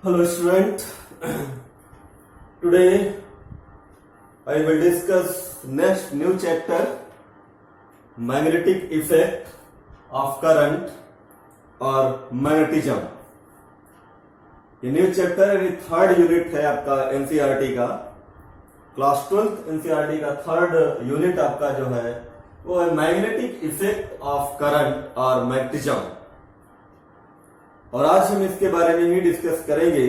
Hello student, today I will discuss next new chapter magnetic effect of current और magnetism। ये new chapter यानी third unit है आपका NCERT का, class 12th NCERT का third unit आपका जो है वो है मैग्नेटिक इफेक्ट ऑफ करंट और मैग्नेटिज्म। और आज हम इसके बारे में ही डिस्कस करेंगे।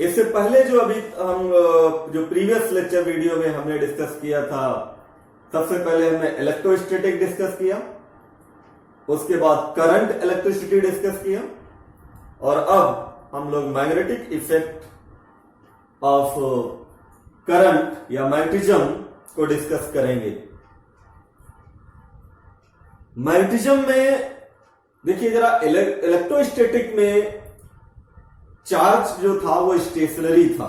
इससे पहले जो अभी हम जो प्रीवियस लेक्चर वीडियो में हमने डिस्कस किया था, सबसे पहले हमने इलेक्ट्रोस्टैटिक डिस्कस किया, उसके बाद करंट इलेक्ट्रिसिटी डिस्कस किया और अब हम लोग मैग्नेटिक इफेक्ट ऑफ करंट या मैग्नेटिज्म को डिस्कस करेंगे। मैग्नेटिज्म में देखिए जरा, इलेक्ट्रोस्टैटिक में चार्ज जो था वो स्टेशनरी था।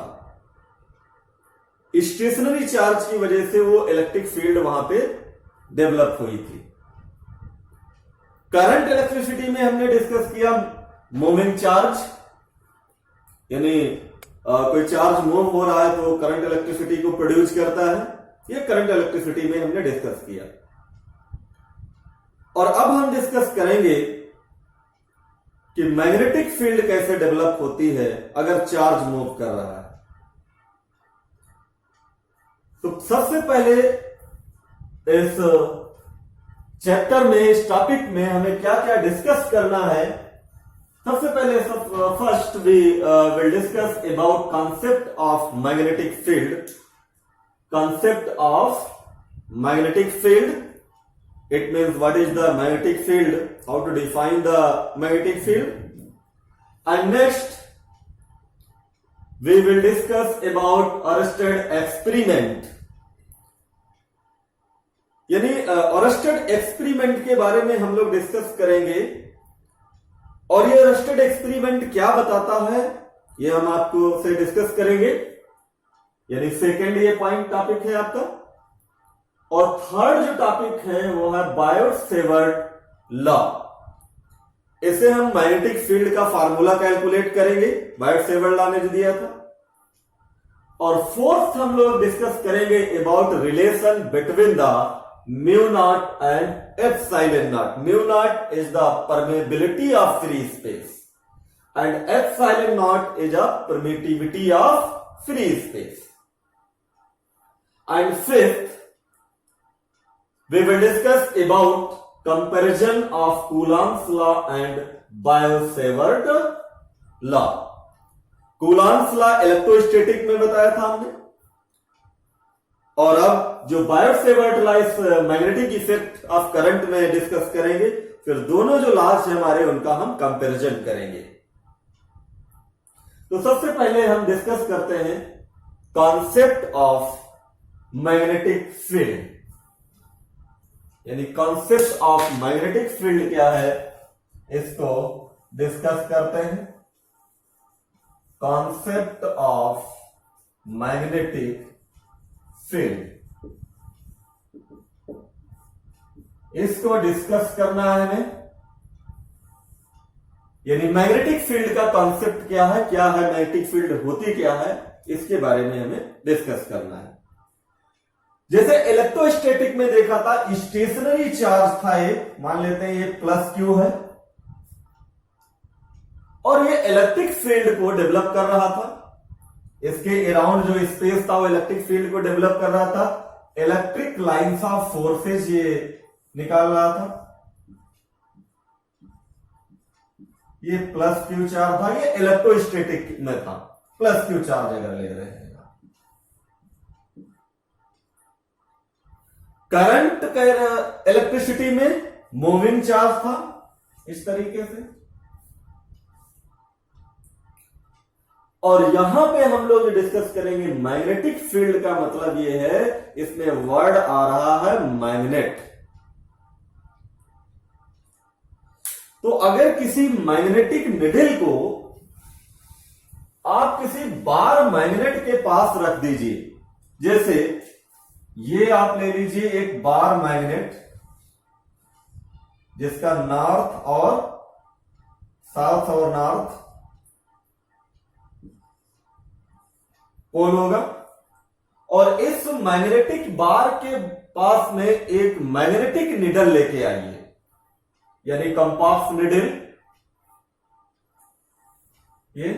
स्टेशनरी चार्ज की वजह से वो इलेक्ट्रिक फील्ड वहां पे डेवलप हुई थी। करंट इलेक्ट्रिसिटी में हमने डिस्कस किया मूविंग चार्ज, यानी कोई चार्ज मूव हो रहा है तो करंट इलेक्ट्रिसिटी को प्रोड्यूस करता है। ये करंट इलेक्ट्रिसिटी में हमने डिस्कस किया। और अब हम डिस्कस करेंगे कि मैग्नेटिक फील्ड कैसे डेवलप होती है अगर चार्ज मूव कर रहा है। तो सबसे पहले इस चैप्टर में, इस टॉपिक में हमें क्या क्या डिस्कस करना है। सबसे पहले first we will discuss about concept of magnetic field. Concept of magnetic field, it means what is the magnetic field, how to define the magnetic field. And next we will discuss about Oersted experiment, यानी Oersted experiment के बारे में हम लोग discuss करेंगे। और ये Oersted experiment क्या बताता है ये हम आपको से डिस्कस करेंगे, यानी सेकेंड ये पॉइंट टॉपिक है आपका। और थर्ड जो टॉपिक है वो है बायोट-सेवर्ट लॉ। इसे हम मैग्नेटिक फील्ड का फार्मूला कैलकुलेट करेंगे, बायोट-सेवर्ट लॉ ने जो दिया था। और फोर्थ हम लोग डिस्कस करेंगे about relation between the mu naught and epsilon not. Mu naught is the permeability of free space and epsilon not is a permittivity of free space. And fifth we will discuss about comparison of Coulomb's law and Biot-Savart law. Coulomb's law electrostatic में बताया था हमने, और अब जो Biot-Savart law इस magnetic effect of current में discuss करेंगे। फिर दोनों जो लॉज है हमारे उनका हम कंपैरिजन करेंगे। तो सबसे पहले हम डिस्कस करते हैं कॉन्सेप्ट ऑफ मैग्नेटिक फील्ड, यानी कॉन्सेप्ट ऑफ मैग्नेटिक फील्ड क्या है इसको डिस्कस करते हैं। कॉन्सेप्ट ऑफ मैग्नेटिक फील्ड, इसको डिस्कस करना है हमें। यानी मैग्नेटिक फील्ड का कॉन्सेप्ट क्या है मैग्नेटिक फील्ड होती क्या है, इसके बारे में हमें डिस्कस करना है। जैसे इलेक्ट्रोस्टैटिक में देखा था, स्टेशनरी चार्ज था, ये मान लेते हैं ये प्लस क्यू है, और ये इलेक्ट्रिक फील्ड को डेवलप कर रहा था। इसके अराउंड जो स्पेस था वो इलेक्ट्रिक फील्ड को डेवलप कर रहा था। इलेक्ट्रिक लाइंस ऑफ फोर्सेस ये निकाल रहा था। ये प्लस क्यू चार्ज था, ये इलेक्ट्रोस्टैटिक में था। प्लस क्यू चार्ज अगर ले रहे हैं, करंट इलेक्ट्रिसिटी में मूविंग चार्ज था इस तरीके से। और यहां पे हम लोग डिस्कस करेंगे मैग्नेटिक फील्ड का मतलब ये है, इसमें वर्ड आ रहा है मैग्नेट। तो अगर किसी मैग्नेटिक निडल को आप किसी बार मैग्नेट के पास रख दीजिए, जैसे ये आप ले लीजिए एक बार मैग्नेट जिसका नॉर्थ और साउथ और नॉर्थ पोल होगा, और इस मैग्नेटिक बार के पास में एक मैग्नेटिक निडल लेके आइए, यानी कंपास निडल। ये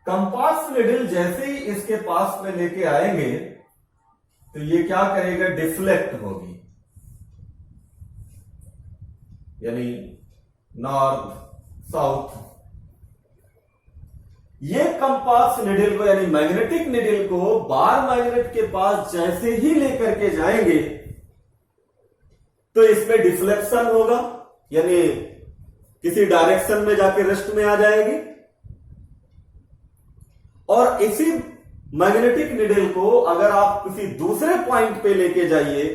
कंपास निडल जैसे ही इसके पास में लेके आएंगे तो ये क्या करेगा, डिफ्लेक्ट होगी, यानी नॉर्थ साउथ। ये कंपास निडल को यानी मैग्नेटिक निडल को बार मैग्नेट के पास जैसे ही लेकर के जाएंगे तो इसमें डिफ्लेक्शन होगा, यानी किसी डायरेक्शन में जाके रेस्ट में आ जाएगी। और इसी मैग्नेटिक निडल को अगर आप किसी दूसरे पॉइंट पे लेके जाइए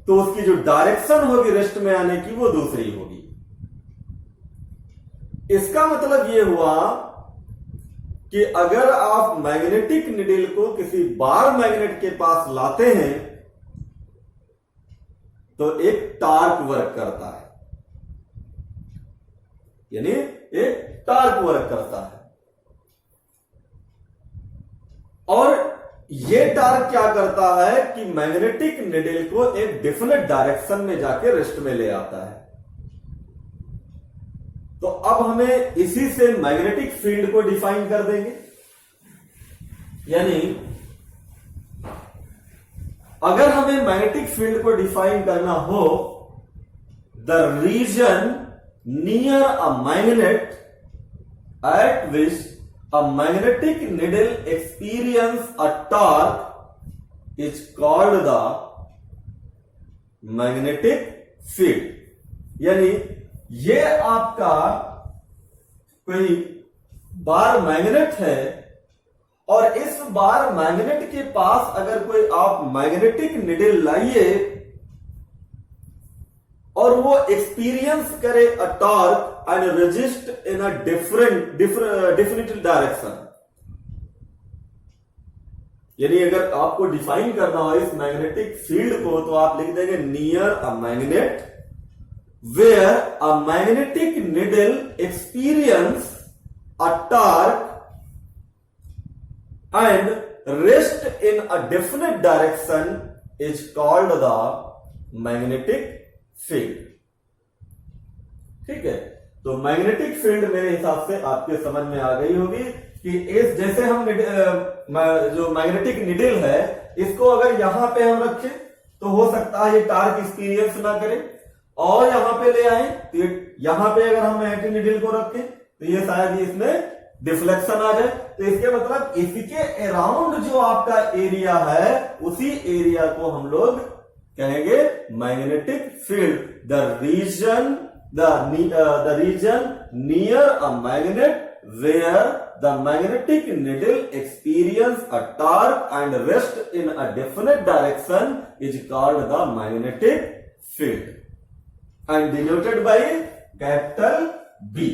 तो उसकी जो डायरेक्शन होगी रेस्ट में आने की वो दूसरी होगी। इसका मतलब ये हुआ कि अगर आप मैग्नेटिक निडल को किसी बार मैग्नेट के पास लाते हैं तो एक टार्क वर्क करता है, यानी एक टार्क वर्क करता है। और ये टार्क क्या करता है कि मैग्नेटिक निडल को एक डिफिनेट डायरेक्शन में जाके रेस्ट में ले आता है। तो अब हमें इसी से मैग्नेटिक फील्ड को डिफाइन कर देंगे, यानी अगर हमें मैग्नेटिक फील्ड को डिफाइन करना हो, the region near a magnet at which a magnetic needle experience a torque is called the magnetic field। यानी ये आपका कोई बार मैग्नेट है और इस बार मैग्नेट के पास अगर कोई आप मैग्नेटिक निडल लाइए और वो एक्सपीरियंस करे a torque and resist in a different direction, यानी अगर आपको डिफाइन करना हो इस मैग्नेटिक फील्ड को तो आप लिख देंगे near a magnet where a magnetic needle experience a torque and rest in a definite direction is called the magnetic field. ठीक है, तो मैग्नेटिक फील्ड मेरे हिसाब से आपके समझ में आ गई होगी कि इस जैसे हम जो मैग्नेटिक निडल है इसको अगर यहां पे हम रखें तो हो सकता है ये टार्क एक्सपीरियंस ना करे, और यहां पे ले आए तो यहां पे अगर हम मैग्नेटिक निडल को रखें तो ये शायद इसमें डिफ्लेक्शन आ जाए। तो इसके मतलब इसके अराउंड जो आपका एरिया है उसी एरिया को हम लोग कहेंगे magnetic field. The region near a magnet where the magnetic needle experience a torque and rest in a definite direction is called the magnetic field and denoted by capital B.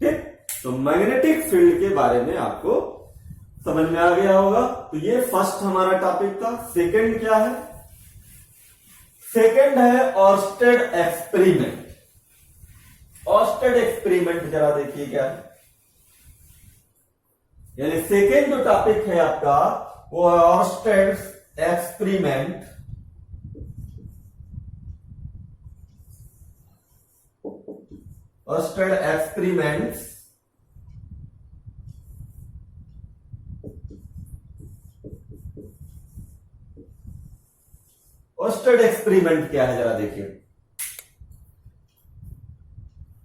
ठीक, तो magnetic फील्ड के बारे में आपको समझ में आ गया होगा। तो ये फर्स्ट हमारा टॉपिक था। सेकंड क्या है? सेकंड है ऑर्स्टेड एक्सपेरिमेंट। ऑर्स्टेड एक्सपेरिमेंट जरा देखिए क्या है, यानी सेकंड जो टॉपिक है आपका वो है Oersted experiment. Oersted experiments Oersted experiment क्या है जरा देखिए।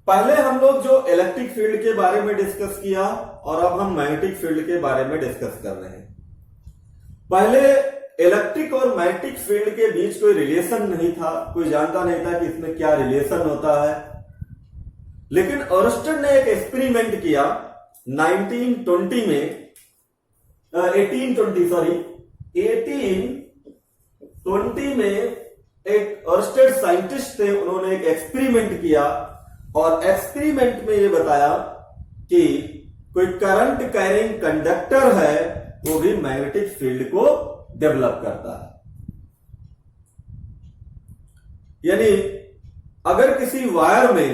पहले हम लोग जो इलेक्ट्रिक फील्ड के बारे में डिस्कस किया और अब हम मैग्नेटिक फील्ड के बारे में डिस्कस कर रहे हैं। पहले इलेक्ट्रिक और मैग्नेटिक फील्ड के बीच कोई रिलेशन नहीं था, कोई जानता नहीं था कि इसमें क्या रिलेशन होता है। लेकिन ऑर्स्टेड ने एक एक्सपेरिमेंट किया 1820 में एक ऑर्स्टेड साइंटिस्ट थे, उन्होंने एक एक्सपेरिमेंट किया और एक्सपेरिमेंट में ये बताया कि कोई करंट कैरिंग कंडक्टर है वो भी मैग्नेटिक फील्ड को डेवलप करता है। यानी अगर किसी वायर में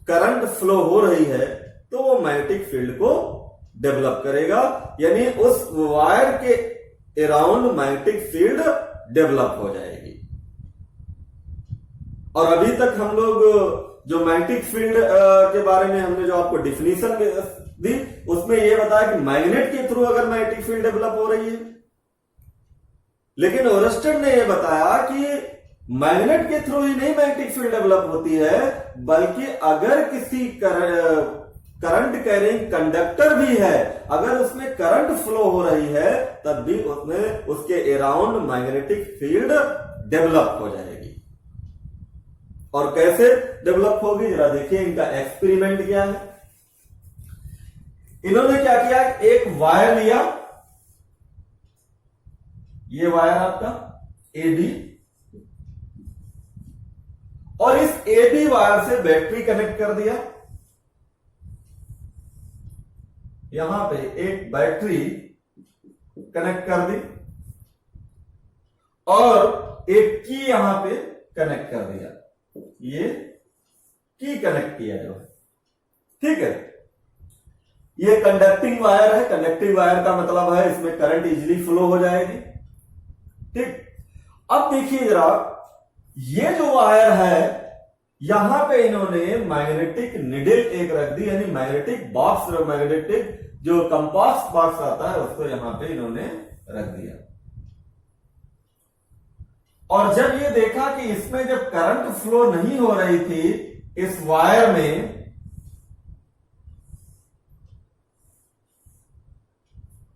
करंट फ्लो हो रही है तो वो मैग्नेटिक फील्ड को डेवलप करेगा, यानी उस वायर के अराउंड मैग्नेटिक फील्ड डेवलप हो जाएगी। और अभी तक हम लोग जो मैग्नेटिक फील्ड के बारे में हमने जो आपको डिफिनीशन दी उसमें यह बताया कि मैग्नेट के थ्रू अगर मैग्नेटिक फील्ड डेवलप हो रही है, लेकिन ओरस्टेड ने यह बताया कि मैग्नेट के थ्रू ही नहीं मैग्नेटिक फील्ड डेवलप होती है, बल्कि अगर किसी करंट कैरिंग कंडक्टर भी है, अगर उसमें करंट फ्लो हो रही है तब भी उसमें उसके अराउंड मैग्नेटिक फील्ड डेवलप हो जाएगी। और कैसे डेवलप होगी जरा देखिए, इनका एक्सपेरिमेंट क्या है। इन्होंने क्या किया, एक वायर लिया, ये वायर आपका AB, और इस AB वायर से बैटरी कनेक्ट कर दिया। यहां पे एक बैटरी कनेक्ट कर दी और एक की यहां पे कनेक्ट कर दिया, ये की कनेक्ट किया जो है, ठीक है। ये कंडक्टिंग वायर है, कंडक्टिंग वायर का मतलब है इसमें करंट इजीली फ्लो हो जाएगी, ठीक। अब देखिए जरा, ये जो वायर है यहां पे इन्होंने मैग्नेटिक निडल एक रख दी, यानी मैग्नेटिक बॉक्स, मैग्नेटिक जो कंपास बॉक्स आता है उसको यहां पे इन्होंने रख दिया। और जब ये देखा कि इसमें जब करंट फ्लो नहीं हो रही थी इस वायर में,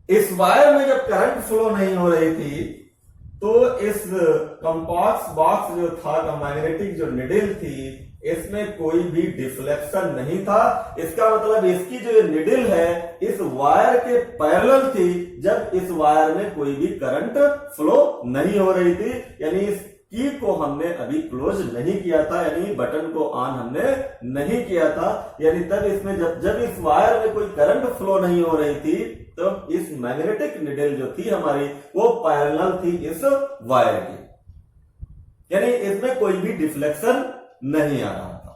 इस वायर में जब करंट फ्लो नहीं हो रही थी तो इस कंपास बॉक्स जो था, मैग्नेटिक जो निडल थी, इसमें कोई भी डिफ्लेक्शन नहीं था। इसका मतलब इसकी जो निडल है इस वायर के पैरेलल थी जब इस वायर में कोई भी करंट फ्लो नहीं हो रही थी, यानी इस की को हमने अभी क्लोज नहीं किया था, यानी बटन को ऑन हमने नहीं किया था, यानी तब इसमें जब इस वायर में कोई करंट फ्लो नहीं हो रही थी तो इस मैग्नेटिक निडल जो थी हमारी वो पैरेलल थी इस वायर की, यानी इसमें कोई भी डिफ्लेक्शन नहीं आ रहा था।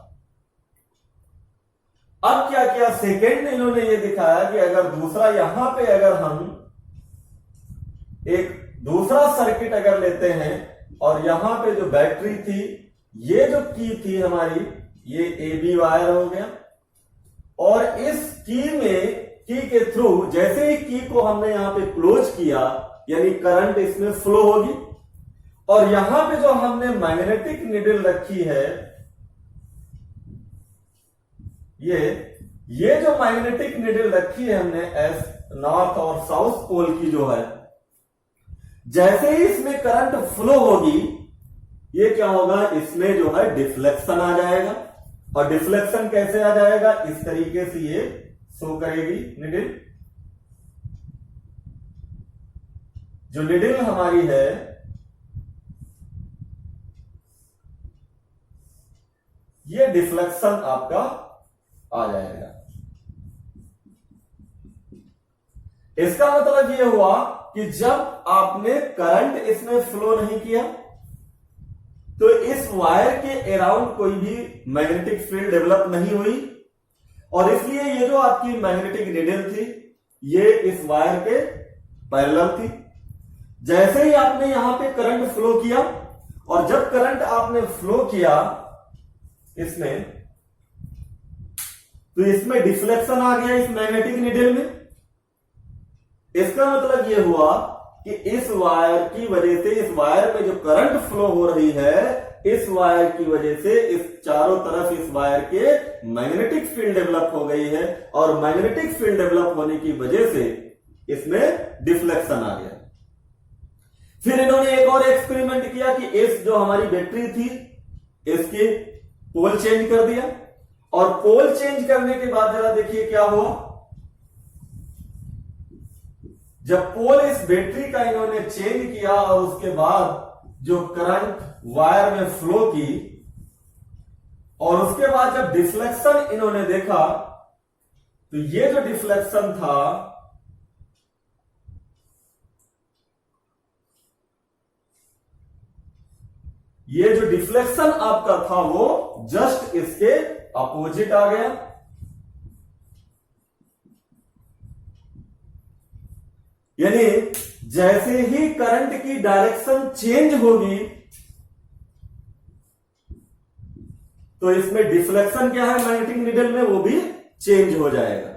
अब क्या किया, सेकेंड इन्होंने ये दिखाया कि अगर दूसरा यहां पे अगर हम एक दूसरा सर्किट अगर लेते हैं और यहां पे जो बैटरी थी, ये जो की थी हमारी, ये AB वायर हो गया, और इस की के थ्रू जैसे ही की को हमने यहां पे क्लोज किया यानी करंट इसमें फ्लो होगी, और यहां पे जो हमने मैग्नेटिक निडल रखी है, ये जो मैग्नेटिक निडल रखी है हमने एस नॉर्थ और साउथ पोल की जो है, जैसे ही इसमें करंट फ्लो होगी ये क्या होगा, इसमें जो है डिफ्लेक्शन आ जाएगा। और डिफ्लेक्शन कैसे आ जाएगा, इस तरीके से ये शो करेगी निडल। जो निडल हमारी है ये डिफ्लेक्शन आपका आ जाएगा। इसका मतलब यह हुआ कि जब आपने करंट इसमें फ्लो नहीं किया तो इस वायर के अराउंड कोई भी मैग्नेटिक फील्ड डेवलप नहीं हुई, और इसलिए ये जो आपकी मैग्नेटिक निडल थी ये इस वायर के पैरेलल थी। जैसे ही आपने यहां पे करंट फ्लो किया, और जब करंट आपने फ्लो किया इसमें, तो इसमें डिफ्लेक्शन आ गया इस मैग्नेटिक निडल में। इसका मतलब यह हुआ कि इस वायर की वजह से, इस वायर में जो करंट फ्लो हो रही है, इस वायर की वजह से इस चारों तरफ इस वायर के मैग्नेटिक फील्ड डेवलप हो गई है, और मैग्नेटिक फील्ड डेवलप होने की वजह से इसमें डिफ्लेक्शन आ गया। फिर इन्होंने एक और एक्सपेरिमेंट किया कि इस जो हमारी बैटरी थी इसके पोल चेंज कर दिया, और पोल चेंज करने के बाद जरा देखिए क्या हुआ। जब पोल इस बैटरी का इन्होंने चेंज किया और उसके बाद जो करंट वायर में फ्लो की, और उसके बाद जब डिफ्लेक्शन इन्होंने देखा तो ये जो डिफ्लेक्शन था ये जो डिफ्लेक्शन आपका था वो जस्ट इसके अपोजिट आ गया। यानी जैसे ही करंट की डायरेक्शन चेंज होगी तो इसमें डिफ्लेक्शन क्या है मैग्नेटिक नीडल में, वो भी चेंज हो जाएगा।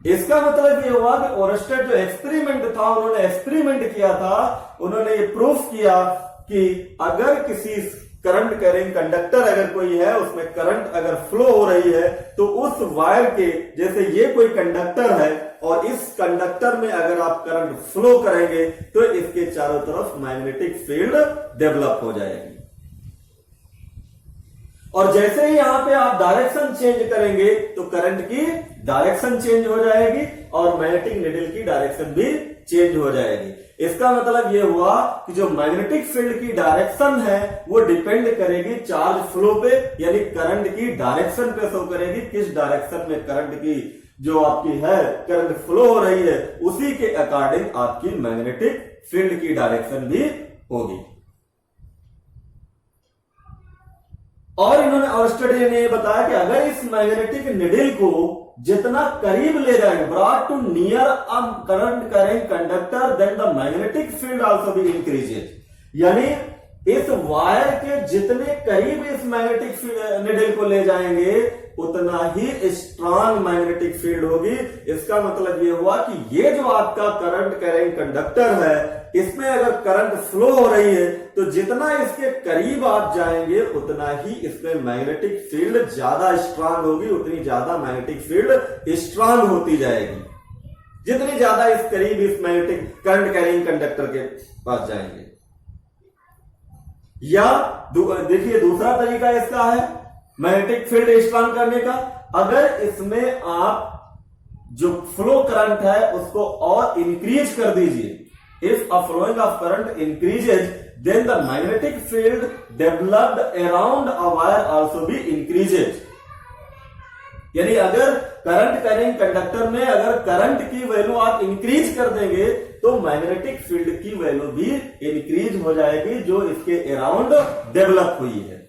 इसका मतलब ये हुआ कि ओरस्टेड जो एक्सपेरिमेंट था, उन्होंने एक्सपेरिमेंट किया था, उन्होंने ये प्रूफ किया कि अगर किसी करंट कैरिंग कंडक्टर अगर कोई है, उसमें करंट अगर फ्लो हो रही है, तो उस वायर के, जैसे ये कोई कंडक्टर है और इस कंडक्टर में अगर आप करंट फ्लो करेंगे तो इसके चारों तरफ मैग्नेटिक फील्ड डेवलप हो जाएगी। और जैसे ही यहां पे आप डायरेक्शन चेंज करेंगे तो करंट की डायरेक्शन चेंज हो जाएगी और मैग्नेटिक नीडल की डायरेक्शन भी चेंज हो जाएगी। इसका मतलब यह हुआ कि जो मैग्नेटिक फील्ड की डायरेक्शन है वो डिपेंड करेगी चार्ज फ्लो पे, यानी करंट की डायरेक्शन पे शो करेगी, किस डायरेक्शन में करंट की जो आपकी है करंट फ्लो हो रही है उसी के अकॉर्डिंग आपकी मैग्नेटिक फील्ड की डायरेक्शन भी होगी। और इन्होंने ओरस्टेड ने बताया कि अगर इस मैग्नेटिक निडल को जितना करीब ले जाएंगे, brought to near a current carrying conductor, then the magnetic field also be increases. यानी इस वायर के जितने करीब इस मैग्नेटिक निडल को ले जाएंगे उतना ही स्ट्रांग मैग्नेटिक फील्ड होगी। इसका मतलब ये हुआ कि ये जो आपका करंट कैरिंग कंडक्टर है, इसमें अगर करंट फ्लो हो रही है तो जितना इसके करीब आप जाएंगे उतना ही इसमें मैग्नेटिक फील्ड ज्यादा स्ट्रांग होगी, उतनी ज्यादा मैग्नेटिक फील्ड स्ट्रांग होती जाएगी, जितनी ज्यादा इस करीब इस मैग्नेटिक करंट कैरिंग कंडक्टर के पास जाएंगे। या देखिए दूसरा तरीका इसका है मैग्नेटिक फील्ड स्ट्रांग करने का, अगर इसमें आप जो फ्लो करंट है उसको और इंक्रीज कर दीजिए। If a flowing of current increases then the magnetic field developed around a wire also be increases. यानी अगर करंट कैरिंग कंडक्टर में अगर करंट की वैल्यू आप इंक्रीज कर देंगे तो मैग्नेटिक फील्ड की वैल्यू भी इंक्रीज हो जाएगी जो इसके अराउंड डेवलप हुई है।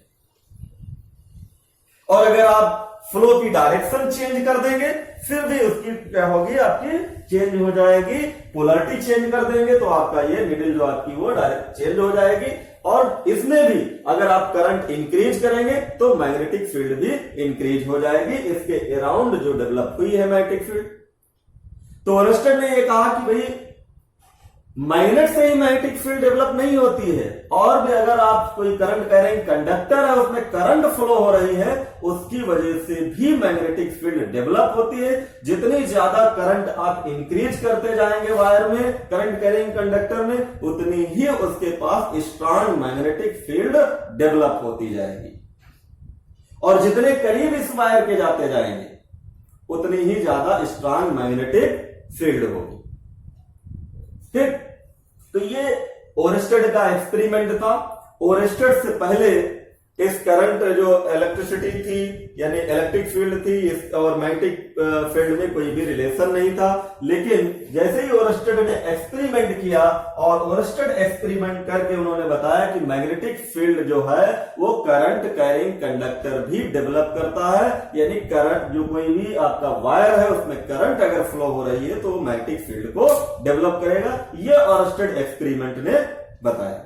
और अगर आप फ्लो की डायरेक्शन चेंज कर देंगे फिर भी उसकी क्या होगी, आपकी चेंज हो जाएगी, पोलरिटी चेंज कर देंगे तो आपका ये निडल जो आपकी वो डायरेक्ट चेंज हो जाएगी। और इसमें भी अगर आप करंट इंक्रीज करेंगे तो मैग्नेटिक फील्ड भी इंक्रीज हो जाएगी, इसके अराउंड जो डेवलप हुई है मैग्नेटिक फील्ड। तो ओरस्टेड ने ये कहा कि भाई मैग्नेट से ही मैग्नेटिक फील्ड डेवलप नहीं होती है, और भी अगर आप कोई करंट कैरिंग कंडक्टर है उसमें करंट फ्लो हो रही है उसकी वजह से भी मैग्नेटिक फील्ड डेवलप होती है। जितनी ज्यादा करंट आप इंक्रीज करते जाएंगे वायर में, करंट कैरिंग कंडक्टर में, उतनी ही उसके पास स्ट्रांग मैग्नेटिक फील्ड डेवलप होती जाएगी। और जितने करीब इस वायर के जाते जाएंगे उतनी ही ज्यादा स्ट्रांग मैग्नेटिक फील्ड होगी। ठीक, तो ये ओरस्टेड का एक्सपेरिमेंट था। ओरस्टेड से पहले इस करंट जो इलेक्ट्रिसिटी थी यानी इलेक्ट्रिक फील्ड थी इस और मैग्नेटिक फील्ड में कोई भी रिलेशन नहीं था। लेकिन जैसे ही ओरस्टेड ने एक्सपेरिमेंट किया और ओरस्टेड एक्सपेरिमेंट करके उन्होंने बताया कि मैग्नेटिक फील्ड जो है वो करंट कैरिंग कंडक्टर भी डेवलप करता है, यानी करंट जो कोई भी आपका वायर है उसमें करंट अगर फ्लो हो रही है तो मैग्नेटिक फील्ड को डेवलप करेगा। यह ओरस्टेड एक्सपेरिमेंट ने बताया।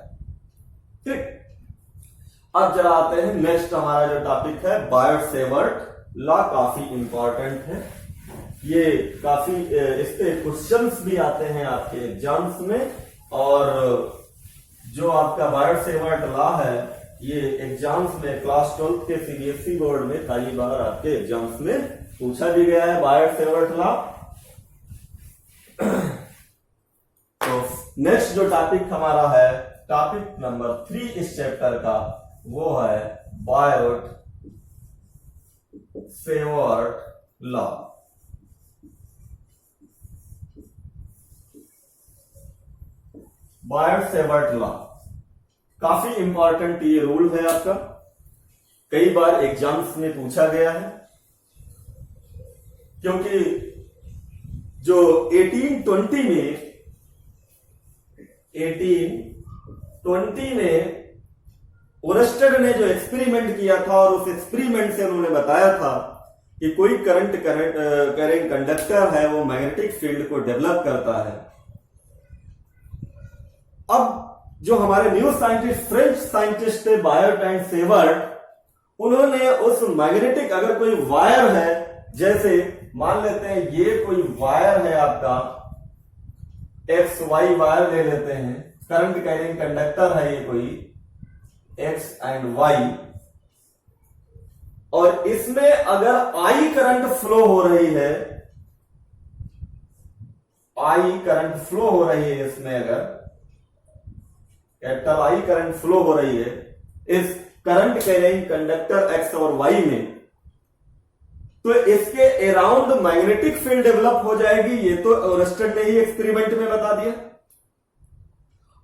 ठीक, अब जरा आते हैं नेक्स्ट हमारा जो टॉपिक है बायोट-सेवर्ट लॉ। काफी इंपॉर्टेंट है ये, काफी इस पे क्वेश्चंस भी आते हैं आपके एग्जाम्स में। और जो आपका बायोट-सेवर्ट लॉ है ये एग्जाम्स में क्लास 12 के सीबीएसई बोर्ड में कई बार आपके एग्जाम्स में पूछा भी गया है बायोट-सेवर्ट लॉ। तो नेक्स्ट जो टॉपिक हमारा है, टॉपिक नंबर 3 इस चैप्टर का, वो है बायोट-सेवर्ट लॉ। बायोट-सेवर्ट लॉ काफी इंपॉर्टेंट ये रूल है आपका, कई बार एग्जाम्स में पूछा गया है। क्योंकि जो 1820 में ओरस्टेड ने जो एक्सपेरिमेंट किया था और उस एक्सपेरिमेंट से उन्होंने बताया था कि कोई करंट कैरिंग कंडक्टर है वो मैग्नेटिक फील्ड को डेवलप करता है। अब जो हमारे न्यू साइंटिस्ट, फ्रेंच साइंटिस्ट थे बायोट एंड सेवर्ट, उन्होंने उस मैग्नेटिक, अगर कोई वायर है, जैसे मान लेते हैं ये कोई वायर है आपका, एक्स वाई वायर ले लेते हैं, करंट कैरिंग कंडक्टर है ये कोई एक्स एंड वाई, और इसमें अगर आई करंट फ्लो हो रही है, आई करंट फ्लो हो रही है, इसमें अगर कैपिटल आई करंट फ्लो हो रही है इस करंट कैरिंग कंडक्टर एक्स और वाई में, तो इसके अराउंड मैग्नेटिक फील्ड डेवलप हो जाएगी। ये तो ओरस्टेड ने ही एक्सपेरिमेंट में बता दिया।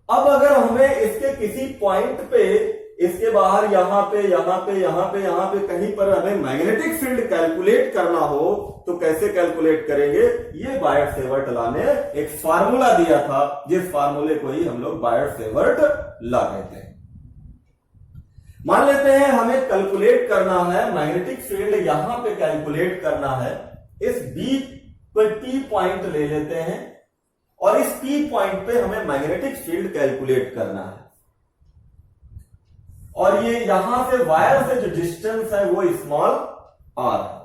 अब अगर हमें इसके किसी पॉइंट पे, इसके बाहर यहां पे कहीं पर हमें मैग्नेटिक फील्ड कैलकुलेट करना हो तो कैसे कैलकुलेट करेंगे? ये बायोट सेवर्ट लॉ ने एक फार्मूला दिया था, जिस फार्मूले को ही हम लोग बायोट सेवर्ट लॉ कहते हैं। मान लेते हैं हमें कैलकुलेट करना है मैग्नेटिक फील्ड, यहां पे कैलकुलेट करना है। इस बी कोई पी पॉइंट ले लेते हैं और इस पी पॉइंट पे हमें मैग्नेटिक फील्ड कैलकुलेट करना है, और ये यहां से वायर से जो डिस्टेंस है वो स्मॉल आर है।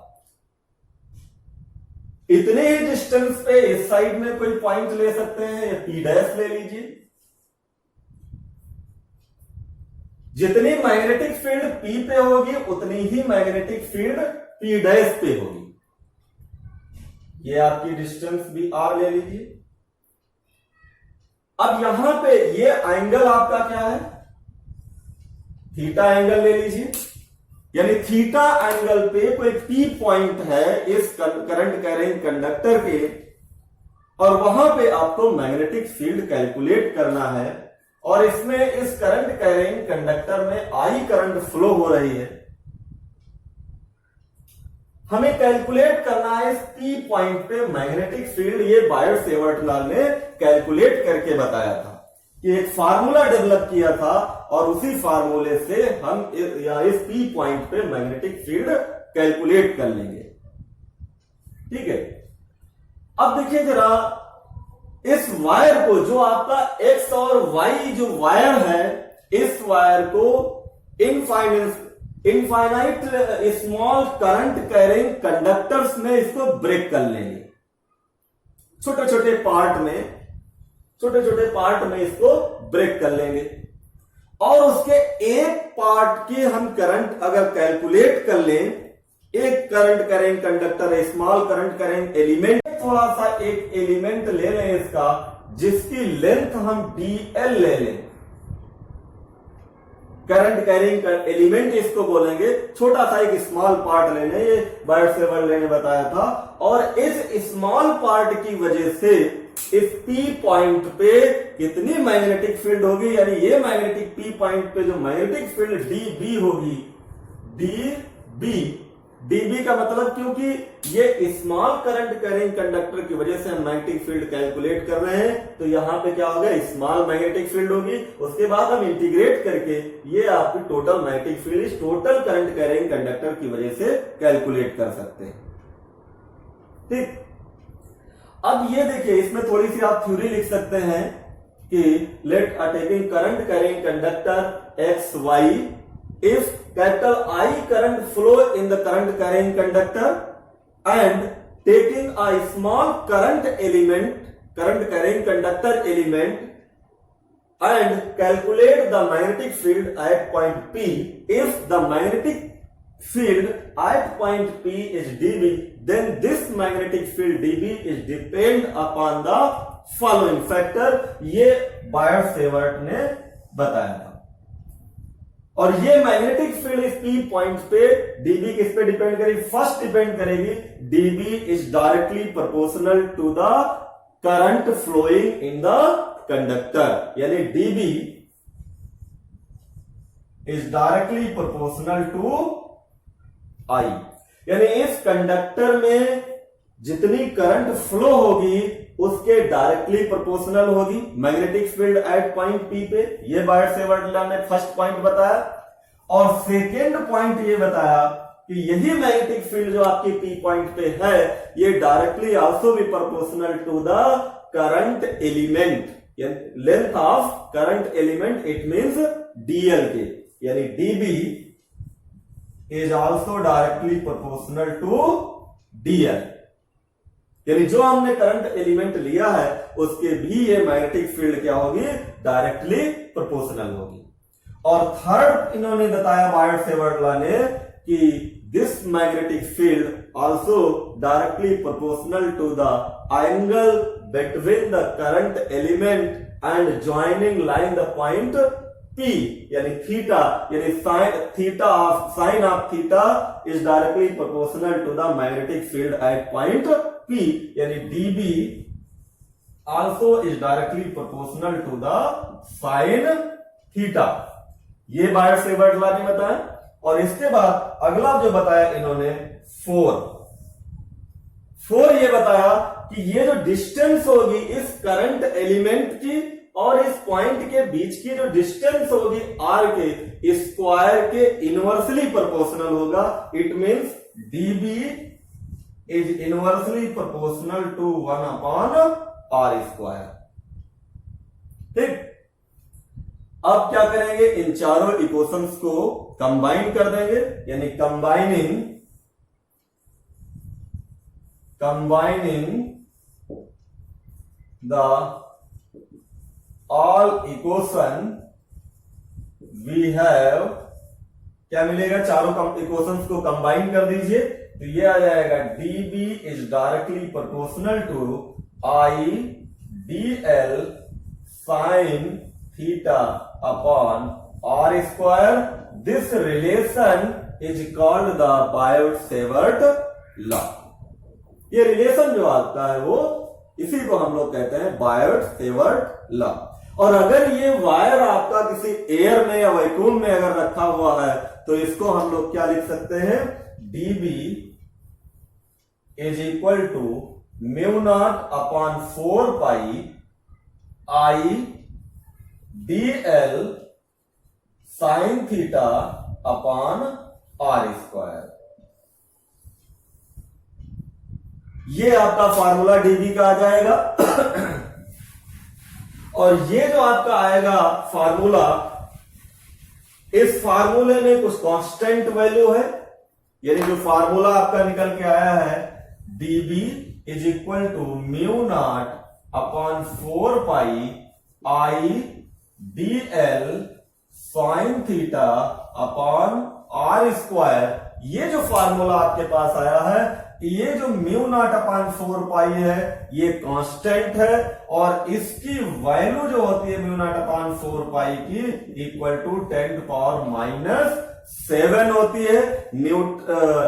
इतने ही डिस्टेंस पे इस साइड में कोई पॉइंट ले सकते हैं, या पी डैश ले लीजिए। जितनी मैग्नेटिक फील्ड पी पे होगी उतनी ही मैग्नेटिक फील्ड पी डैश पे होगी। ये आपकी डिस्टेंस भी आर ले लीजिए। अब यहां पे ये एंगल आपका क्या है? थीटा एंगल ले लीजिए, यानी थीटा एंगल पे कोई पी पॉइंट है इस करंट कैरिंग कंडक्टर के, और वहां पे आपको मैग्नेटिक फील्ड कैलकुलेट करना है। और इसमें इस करंट कैरिंग कंडक्टर में आई करंट फ्लो हो रही है, हमें कैलकुलेट करना है इस पी पॉइंट पे मैग्नेटिक फील्ड। ये बायोट सेवर्ट लॉ ने कैलकुलेट करके बताया था कि एक फार्मूला डेवलप किया था, और उसी फार्मूले से हम इस पी पॉइंट पे मैग्नेटिक फील्ड कैलकुलेट कर लेंगे। ठीक है, अब देखिए जरा इस वायर को, जो आपका एक्स और वाई जो वायर है, इस वायर को infinite small current carrying conductors में इसको ब्रेक कर लेंगे। छोटे छोटे पार्ट में इसको ब्रेक कर लेंगे, और उसके एक पार्ट की हम करंट अगर कैलकुलेट कर लें, एक current carrying conductor, small current carrying element, थोड़ा सा एक एलिमेंट ले लें इसका, जिसकी लेंथ हम dl ले लें। करंट कैरिंग एलिमेंट इसको बोलेंगे, छोटा सा एक स्मॉल पार्ट ले लें, ये बायोट सेवर्ट ने बताया था। और इस स्मॉल पार्ट की वजह से इस पी पॉइंट पे कितनी मैग्नेटिक फील्ड होगी, यानी ये मैग्नेटिक पी पॉइंट पे जो मैग्नेटिक फील्ड डीबी होगी, डीबी का मतलब, क्योंकि ये स्मॉल करंट कैरिंग कंडक्टर की वजह से हम मैग्नेटिक फील्ड कैलकुलेट कर रहे हैं, तो यहां पे क्या होगा? स्मॉल मैग्नेटिक फील्ड होगी। उसके बाद हम इंटीग्रेट करके ये आपकी टोटल मैग्नेटिक फील्ड इस टोटल करंट कैरिंग कंडक्टर की वजह से कैलकुलेट कर सकते हैं। ठीक, अब ये देखिए, इसमें थोड़ी सी आप थ्योरी लिख सकते हैं कि let a taking current carrying conductor X Y, if capital I current flow in the current carrying conductor and taking a small current carrying conductor element and calculate the magnetic field at point P. If the magnetic field at point P is dB, then this magnetic field dB is depend upon the following factor. ये Biot Savart ने बताया था। और ये magnetic field इस P point पे dB किस पे डिपेंड करेगी? फर्स्ट डिपेंड करेगी, dB is directly proportional to the current flowing in the conductor, यानी dB is directly proportional to I, यानी इस कंडक्टर में जितनी करंट फ्लो होगी उसके डायरेक्टली प्रोपोर्शनल होगी magnetic field at point P पे। ये बायट सेवर्ट लॉ ने फर्स्ट पॉइंट बताया। और सेकेंड पॉइंट ये बताया कि यही मैग्नेटिक फील्ड जो आपकी पी पॉइंट पे है ये डायरेक्टली आल्सो भी proportional to the current element, length of current element, it means dl के, यानी dB is also directly proportional to dl. यानी जो हमने करंट एलिमेंट लिया है उसके भी ये मैग्नेटिक फील्ड क्या होगी, डायरेक्टली प्रोपोर्शनल होगी। और थर्ड इन्होंने बताया बायट सेवर्ट लॉ ने कि this magnetic field also directly proportional to the angle between the current element and joining line the point P, यानी थीटा, यानी sine of theta is directly proportional to the magnetic field at point P, यानी dB also is directly proportional to the sine theta. ये बायट Savart law ने बताया। और इसके बाद अगला जो बताया इन्होंने फोर ये बताया कि ये जो डिस्टेंस होगी इस करंट एलिमेंट की और इस पॉइंट के बीच की जो डिस्टेंस होगी आर के स्क्वायर के इनवर्सली प्रोपोर्शनल होगा। It means dB is inversely proportional to 1/r²। ठीक, अब क्या करेंगे, इन चारों इक्वेशंस को कंबाइन कर देंगे, यानी combining the all equation we have, क्या मिलेगा, चारों इक्वेशंस को कंबाइन कर दीजिए तो ये आ जाएगा dB is directly proportional to I dl sin theta upon r²। This relation is called the Biot Savart law. ये रिलेशन जो आता है वो इसी को हम लोग कहते हैं बायट सेवर्ट लॉ। और अगर ये वायर आपका किसी एयर में या वैक्यूम में अगर रखा हुआ है तो इसको हम लोग क्या लिख सकते हैं, dB is equal to μ0/4π I dl sin theta upon r²। ये आपका फार्मूला dB का आ जाएगा। और ये जो आपका आएगा फार्मूला, इस फार्मूले में कुछ कांस्टेंट वैल्यू है, यानी जो फार्मूला आपका निकल के आया है dB is equal to μ0/4π I dl sin theta upon r²। ये जो फार्मूला आपके पास आया है, ये जो μ0/4π है ये कांस्टेंट है और इसकी वैल्यू जो होती है μ0/4π की इक्वल टू 10⁻⁷ होती है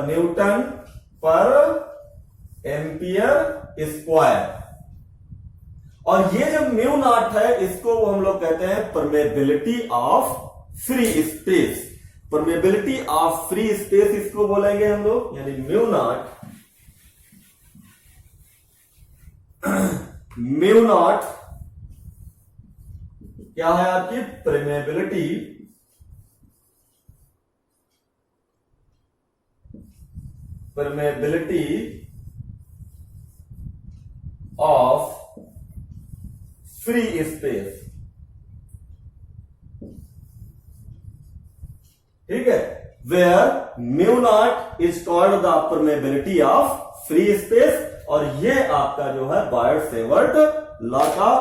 न्यूटन पर एम्पियर स्क्वायर। और ये जो μ0 है इसको हम लोग कहते हैं permeability of free space. Permeability of free space इसको बोलेंगे हम लोग, यानी μ0 क्या है आपकी परमेबिलिटी ऑफ फ्री स्पेस। ठीक है, where μ0 is called the permeability of free space. और ये आपका जो है बायट सेवर्ट लॉ का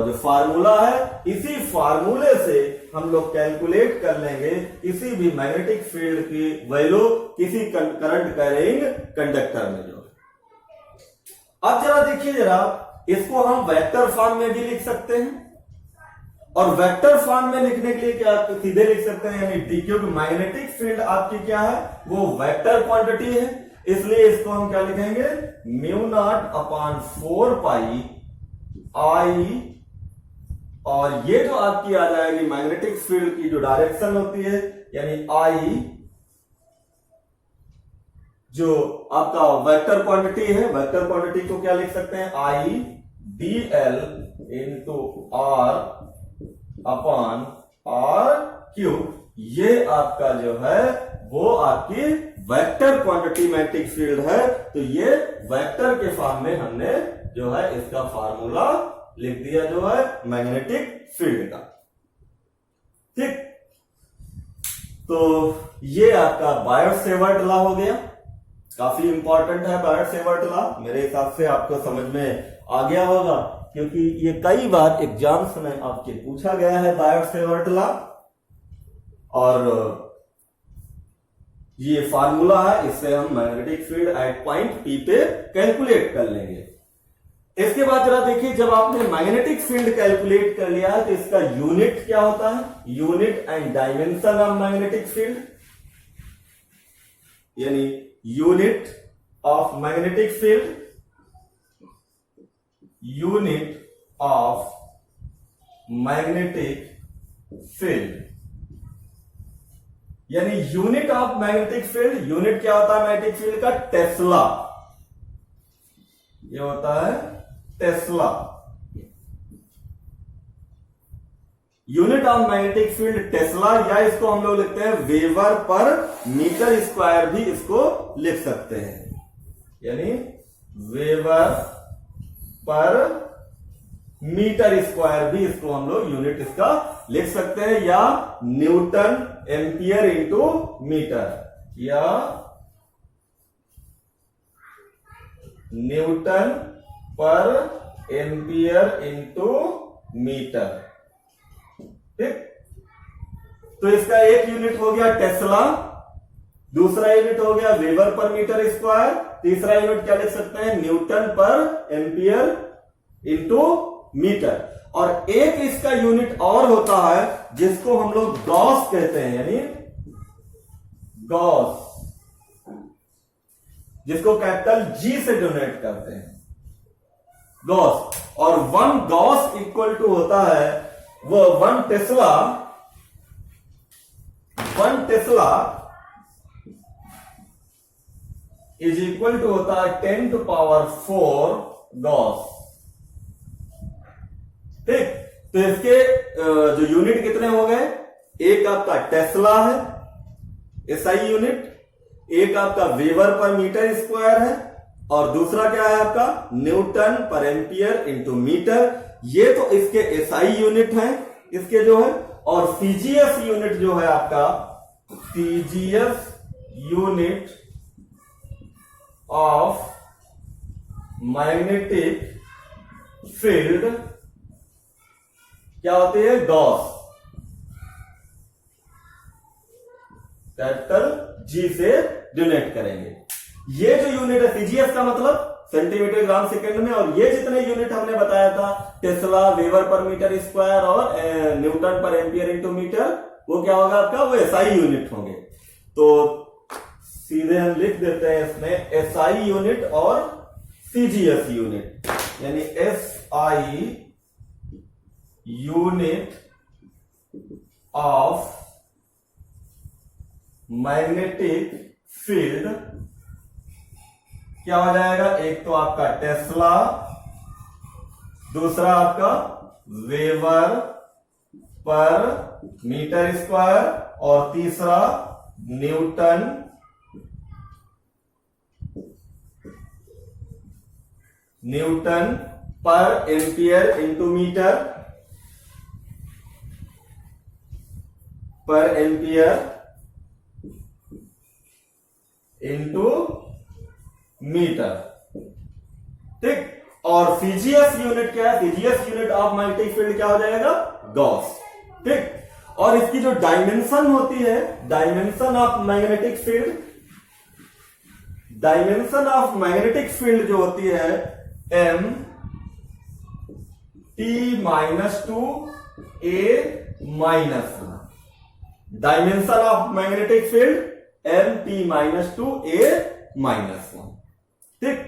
जो फार्मूला है, इसी फार्मूले से हम लोग कैलकुलेट कर लेंगे किसी भी मैग्नेटिक फील्ड की वैल्यू किसी करंट कैरिंग कंडक्टर में। जो अब जरा देखिए, जरा इसको हम वेक्टर फॉर्म में भी लिख सकते हैं। और वेक्टर फॉर्म में लिखने के लिए क्या सीधे लिख सकते हैं, यानी डी, क्योंकि मैग्नेटिक फील्ड आपकी क्या है, वो वेक्टर क्वांटिटी है, इसलिए इसको हम क्या लिखेंगे, μ0/4π I। और ये जो आपकी आ जाएगी मैग्नेटिक फील्ड की जो डायरेक्शन होती है, यानी I जो आपका वेक्टर क्वांटिटी है, वेक्टर क्वांटिटी को क्या लिख सकते हैं, I d l into r upon r cube. ये आपका जो है वो आपकी वेक्टर क्वांटिटी मैग्नेटिक फील्ड है। तो ये वेक्टर के फॉर्म में हमने जो है इसका फार्मूला लिख दिया जो है मैग्नेटिक फील्ड का। ठीक, तो ये आपका बायट सेवर्ट लॉ हो गया, काफी इंपॉर्टेंट है बायट सेवर्ट लॉ। मेरे हिसाब से आपको समझ में आ गया होगा, क्योंकि ये कई बार एग्जाम्स में आपके पूछा गया है बायट सेवर्ट लॉ। और ये फार्मूला है, इससे हम magnetic field at point P पे कैलकुलेट कर लेंगे। इसके बाद जरा देखिए, जब आपने मैग्नेटिक फील्ड कैलकुलेट कर लिया है तो इसका यूनिट क्या होता है, unit and dimension of magnetic field, यानी unit of magnetic field, unit of magnetic field, यानी unit of magnetic field. Unit क्या होता है मैग्नेटिक फील्ड का, टेस्ला, ये होता है Tesla. Unit of magnetic field Tesla, या इसको हम लोग लिखते हैं वेबर पर मीटर स्क्वायर भी इसको लिख सकते हैं, यानी वेबर पर मीटर स्क्वायर भी इसको हम लोग यूनिट इसका लिख सकते हैं, या न्यूटन एम्पियर इंटू मीटर, या न्यूटन पर एम्पियर इंटू मीटर। ठीक, तो इसका एक यूनिट हो गया टेस्ला, दूसरा यूनिट हो गया वेबर पर मीटर स्क्वायर, तीसरा यूनिट क्या लिख सकते हैं, न्यूटन पर एम्पियर इंटू मीटर। और एक इसका यूनिट और होता है जिसको हम लोग गॉस कहते हैं, यानी गॉस, जिसको कैपिटल जी से डोनेट करते हैं, गॉस। और 1 गॉस इक्वल टू होता है वो 1 tesla, 1 tesla is equal to होता है 10 टू पावर 4 गॉस। ठीक, तो इसके जो यूनिट कितने हो गए, एक आपका टेस्ला है एसआई यूनिट, एक आपका वेबर पर मीटर स्क्वायर है, और दूसरा क्या है आपका न्यूटन पर एम्पियर इंटू मीटर। ये तो इसके एसआई यूनिट हैं इसके जो है, और सीजीएस यूनिट जो है आपका, CGS unit of magnetic field क्या होती है, गॉस, कैपिटल जी से डिनोट करेंगे। ये जो यूनिट है सीजीएस का मतलब सेंटीमीटर ग्राम सेकेंड में, और ये जितने यूनिट हमने बताया था टेस्ला, वेबर पर मीटर स्क्वायर और न्यूटन पर एम्पियर इंटू मीटर, वो क्या होगा आपका, वो एसआई यूनिट होंगे। तो सीधे हम लिख देते हैं इसमें एसआई यूनिट और सीजीएस यूनिट, यानी SI unit of magnetic field क्या हो जाएगा, एक तो आपका टेस्ला, दूसरा आपका वेबर पर मीटर स्क्वायर, और तीसरा न्यूटन पर एम्पियर इंटू मीटर, पर एम्पियर इंटू मीटर। ठीक, और सीजीएस यूनिट क्या है, CGS unit of magnetic field क्या हो जाएगा, गॉस। ठीक, और इसकी जो डायमेंशन होती है, dimension of magnetic field, dimension of magnetic field जो होती है M T minus two A minus, dimension of magnetic field M T minus two A minus 1। ठीक,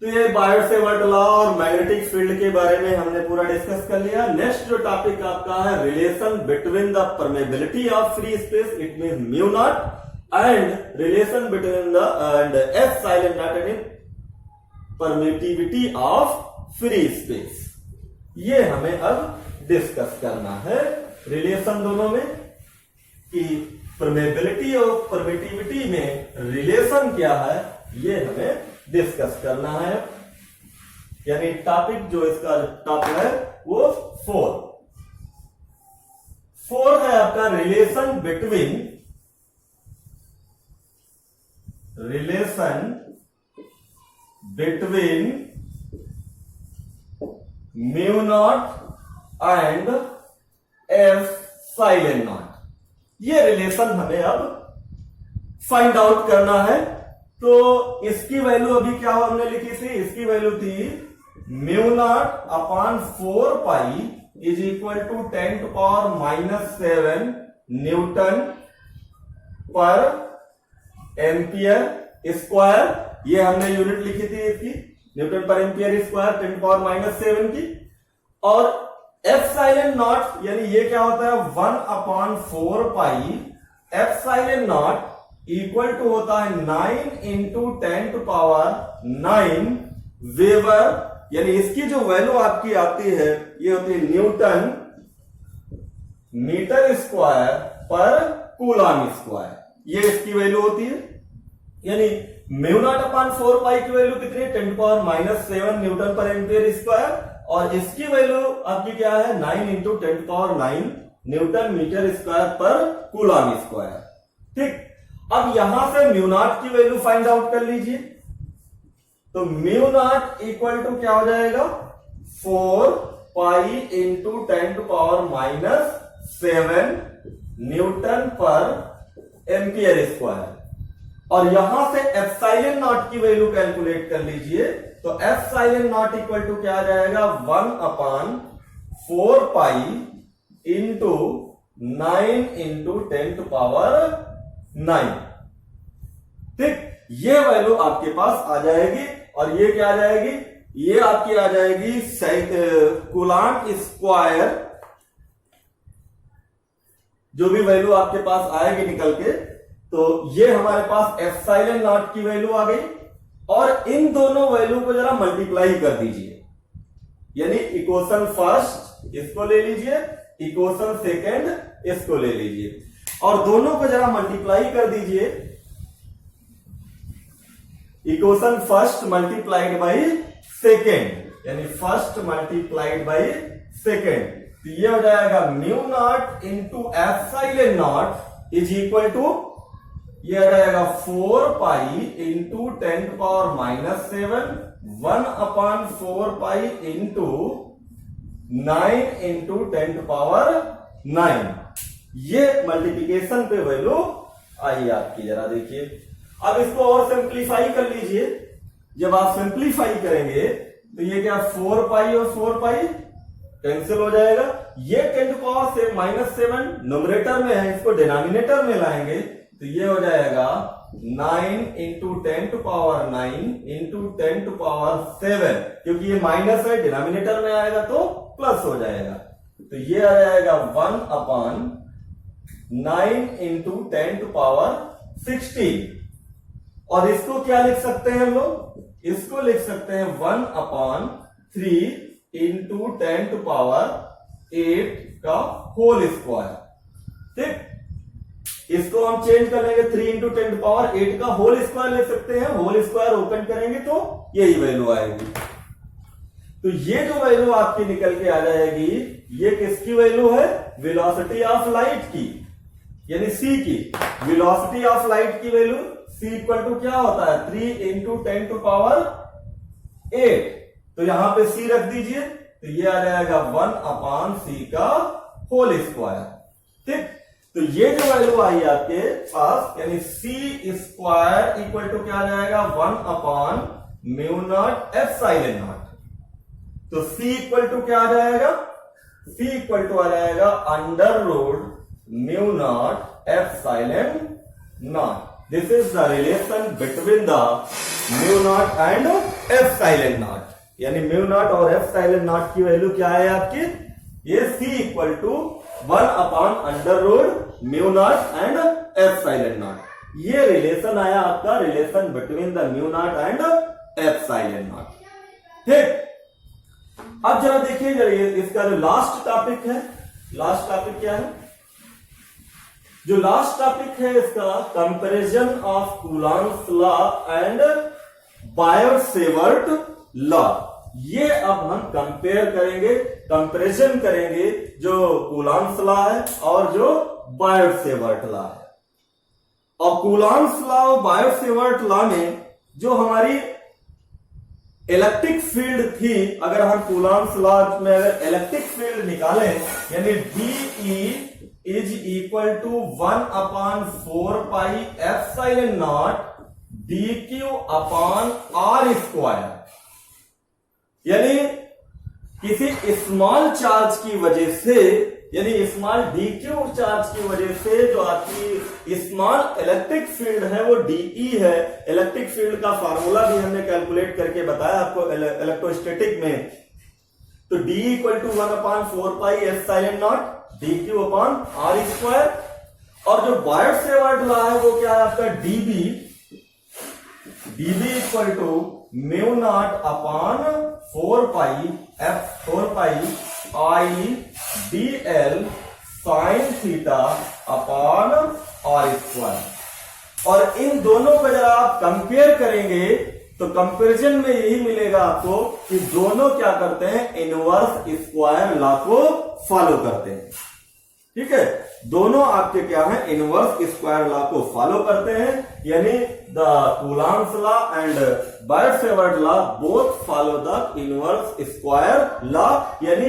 तो ये बायट सेवर्ट लॉ और मैग्नेटिक फील्ड के बारे में हमने पूरा डिस्कस कर लिया। नेक्स्ट जो टॉपिक आपका है relation between the permeability of free space, it mean mu naught, and relation between the and S silent knot and permittivity of free space. ये हमें अब डिस्कस करना है रिलेशन दोनों में कि परमेबिलिटी और परमिटिविटी में रिलेशन क्या है, ये हमें डिस्कस करना है. यानी टॉपिक जो इसका टॉपिक है वो 4 है आपका relation between mu naught and epsilon naught. ये रिलेशन हमें अब फाइंड आउट करना है. तो इसकी वैल्यू अभी क्या हमने लिखी थी, इसकी वैल्यू थी mu naught upon 4 pi is equal to 10 to power -7 newton पर एम्पियर स्क्वायर. ये हमने यूनिट लिखी थी इसकी, न्यूटन पर एम्पियर स्क्वायर 10 टू पावर -7 की. और एफ साइलेंट नॉट यानी ये क्या होता है 1/4 pi epsilon naught equal to होता है 9 इंटू 10 टू पावर 9 वेबर. यानी इसकी जो वैल्यू आपकी आती है ये होती है न्यूटन मीटर स्क्वायर पर कूलॉम स्क्वायर. ये इसकी वैल्यू होती है. यानी म्यू नॉट अपॉन 4 पाई की वैल्यू कितनी है 10 टू पावर -7 न्यूटन पर एम्पियर स्क्वायर. और इसकी वैल्यू आपकी क्या है 9 into 10 to power 9 newton metre square पर कूलॉम स्क्वायर. ठीक. अब यहां से म्यू नॉट की वैल्यू फाइंड आउट कर लीजिए. तो म्यू नॉट इक्वल टू क्या हो जाएगा 4 pi into 10 to power -7 newton पर एम्पियर स्क्वायर. और यहां से एफ साइलेंट नॉट की वैल्यू कैलकुलेट कर लीजिए. तो epsilon naught equal to क्या आ जाएगा 1/4 pi into 9 into 10 to power 9. ठीक. ये वैल्यू आपके पास आ जाएगी. और ये क्या आ जाएगी, ये आपकी आ जाएगी कूलॉम स्क्वायर. जो भी वैल्यू आपके पास आएगी निकल के, तो ये हमारे पास एफ साइलेंट नॉट की वैल्यू आ गई. और इन दोनों वैल्यू को जरा मल्टीप्लाई कर दीजिए. यानी इक्वेशन फर्स्ट इसको ले लीजिए, इक्वेशन सेकेंड इसको ले लीजिए और दोनों को जरा मल्टीप्लाई कर दीजिए. Equation first multiplied by second, यानी फर्स्ट मल्टीप्लाइड बाई सेकेंड. तो ये हो जाएगा mu naught into epsilon naught is equal to ये आ जाएगा 4 pi into 10 to power -7 1/4 pi into 9 into 10 to power 9. ये मल्टीप्लिकेशन पे वैल्यू आई आपकी. जरा देखिए. अब इसको और सिंप्लीफाई कर लीजिए. जब आप सिंप्लीफाई करेंगे तो ये क्या 4 पाई और 4 पाई कैंसिल हो जाएगा. ये 10 टू पावर -7 न्यूमरेटर में है, इसको डिनोमिनेटर में लाएंगे तो ये हो जाएगा 9 into 10 to power 9 into 10 to power 7. क्योंकि ये माइनस है, डिनोमिनेटर में आएगा तो प्लस हो जाएगा. तो ये आ जाएगा 1/9 इंटू 10 टू पावर 16. और इसको क्या लिख सकते हैं हम लोग, इसको लिख सकते हैं 1/3 इंटू 10 टू पावर 8 का होल स्क्वायर. ठीक. इसको हम चेंज कर लेंगे 3 इंटू 10 टू पावर 8 का होल स्क्वायर ले सकते हैं. होल स्क्वायर ओपन करेंगे तो यही वैल्यू आएगी. तो ये जो वैल्यू आपकी निकल के आ जाएगी ये किसकी वैल्यू है, वेलोसिटी ऑफ लाइट की, यानी सी की. वेलोसिटी ऑफ लाइट की वैल्यू सी इक्वल टू क्या होता है 3 इंटू 10 टू पावर 8. तो यहां पे सी रख दीजिए. तो ये आ जाएगा 1/c का होल स्क्वायर. ठीक. तो ये जो वैल्यू आई आपके पास यानी सी स्क्वायर इक्वल टू क्या आ जाएगा 1/μ0 एफ साइलेंट नॉट. तो सी इक्वल टू क्या आ जाएगा, सी इक्वल टू आ जाएगा √μ0 epsilon naught. This is the relation between the μ0 and epsilon naught. यानी μ0 और एफ साइलेंट नॉट की वैल्यू क्या है आपकी, ये c equal to 1/√μ0 and epsilon naught. ये रिलेशन आया आपका, relation between the mu naught and epsilon naught. ठीक, अब जरा देखिए जरा इसका जो लास्ट टॉपिक है, लास्ट टॉपिक क्या है? जो लास्ट टॉपिक है इसका, comparison of Coulomb's law and Biot-Savart law. ये अब हम कंपेयर करेंगे, कंपैरिजन करेंगे जो कूलॉम्स लॉ है और जो बायोट-सेवर्ट लॉ है। और कूलॉम्स लॉ और बायोट-सेवर्ट लॉ में जो हमारी इलेक्ट्रिक फील्ड थी, अगर हम कूलॉम्स लॉ में अगर इलेक्ट्रिक फील्ड निकालें, यानी DE is equal to 1/4 pi epsilon naught dq upon r square, यानी किसी स्मॉल चार्ज की वजह से, यानी स्मॉल dq चार्ज की वजह से जो आपकी स्मॉल इलेक्ट्रिक फील्ड है वो DE है। इलेक्ट्रिक फील्ड का फार्मूला भी हमने कैलकुलेट करके बताया आपको इलेक्ट्रोस्टैटिक में। तो D equal to 1/4 pi epsilon naught dq upon r square. और जो बायोट-सेवर्ट लॉ है वो क्या है आपका, dB equal to mu naught upon 4 pi I dl sine theta upon r square. और इन दोनों को जरा आप कंपेयर करेंगे तो कंपैरिजन में यही मिलेगा आपको कि दोनों क्या करते हैं, इनवर्स स्क्वायर लॉ को फॉलो करते हैं। ठीक है, दोनों आपके क्या है, इनवर्स स्क्वायर लॉ को फॉलो करते हैं, यानी the Coulomb's law and Biot-Savart law both follow the inverse square law, यानी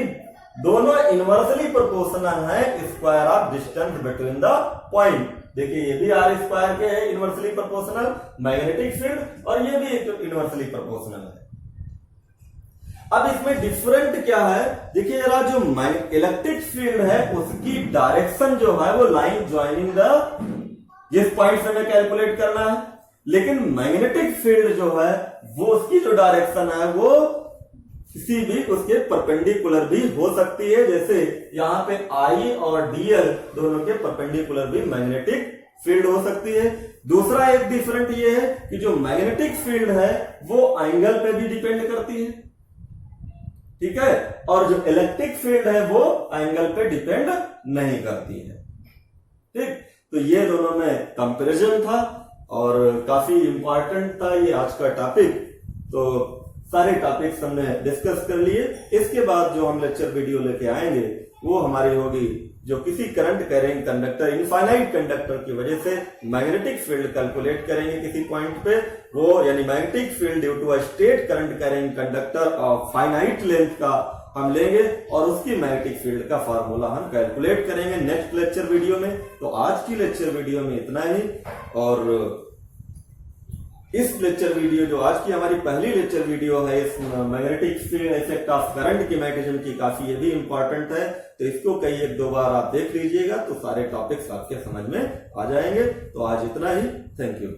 दोनों इनवर्सली प्रोपोर्शनल है square of distance between the point. देखिए ये भी r स्क्वायर के है इनवर्सली प्रोपोर्शनल मैग्नेटिक फील्ड, और ये भी इनवर्सली प्रोपोर्शनल है। अब इसमें डिफरेंट क्या है, देखिए जरा, जो इलेक्ट्रिक फील्ड है उसकी डायरेक्शन जो है वो लाइन ज्वाइनिंग द जिस पॉइंट से हमें कैलकुलेट करना है, लेकिन मैग्नेटिक फील्ड जो है वो उसकी जो डायरेक्शन है वो किसी भी उसके परपेंडिकुलर भी हो सकती है। जैसे यहां पे I और dl दोनों के परपेंडिकुलर भी मैग्नेटिक फील्ड हो सकती है। दूसरा एक डिफरेंट ये है कि जो मैग्नेटिक फील्ड है वो एंगल पे भी डिपेंड करती है, ठीक है, और जो इलेक्ट्रिक फील्ड है वो एंगल पे डिपेंड नहीं करती है। ठीक, तो ये दोनों में कंपैरिजन था और काफी इंपॉर्टेंट था ये आज का टॉपिक। तो सारे टॉपिक्स हमने डिस्कस कर लिए। इसके बाद जो हम लेक्चर वीडियो लेके आएंगे वो हमारी होगी जो किसी current carrying conductor, infinite conductor की वजह से मैग्नेटिक फील्ड कैलकुलेट करेंगे किसी पॉइंट पे, वो यानी magnetic field due to a straight current carrying conductor of finite length का हम लेंगे और उसकी मैग्नेटिक फील्ड का फार्मूला हम कैलकुलेट करेंगे नेक्स्ट लेक्चर वीडियो में। तो आज की लेक्चर वीडियो में इतना ही, और इस लेक्चर वीडियो जो आज की हमारी पहली लेक्चर वीडियो है इस magnetic field effect of current की मैग्नेटिज्म की, काफी ये भी इंपॉर्टेंट है, तो इसको कई एक दो बार आप देख लीजिएगा तो सारे टॉपिक्स आपके समझ में आ जाएंगे। तो आज इतना ही, थैंक यू।